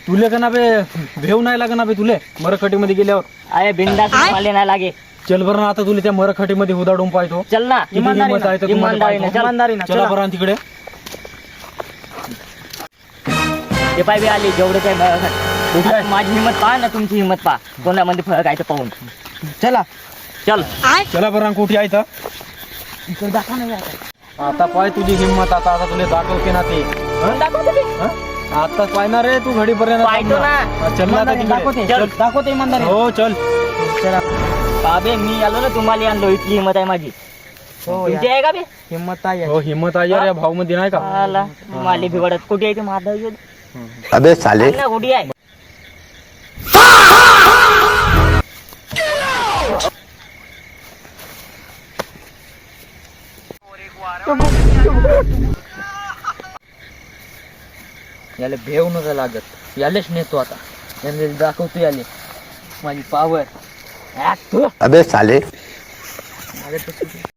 तुले का ना बे भेव नाही लागा ना बे तुले मरखटीमध्ये गेल्यावर. अरे बिंदास मला नाही लागे. चल बरं ना आता तुला त्या मरखटीमध्ये उदाडून पाहतो. चल ना किती हिंमत आहे तर तुम्हाला इमानदारीने पाहतो. इमानदारीने चला बरं ना तिकडे. ते पाय बी आली जेवढे काय कुठे आहे? माझी हिंमत पहा ना तुमची हिंमत पहा कोणामध्ये फरक आहे ते पाहून. चला चल चला बरं कुठे आहे तर. इकडे दाखवा नाही आता पाय तुझी हिंमत. आता आता तुला दाखवते ना ते. दाखवतो ते. आता पाहणार रे तू घडी पर्यंत. पाहतो ना. चल ना आता दाखवते तिकडे. चल दाखवते इमानदारी. हो चल. चला बाबे मी आलो ना तुम्हाला आणलो इतकी हिंमत आहे माझी. तुमची आहे का बे हिंमत आहे. हो हिंमत आहे यार या भाऊ मध्ये नाही का. आला माली भिवडत कुठे आहे ते माधव अबे साले ना कुठे आहे. याला भेव नका लागत. यालेच नेतो आता. याला दाखवतो याले माझी पावर. अबे साले अरे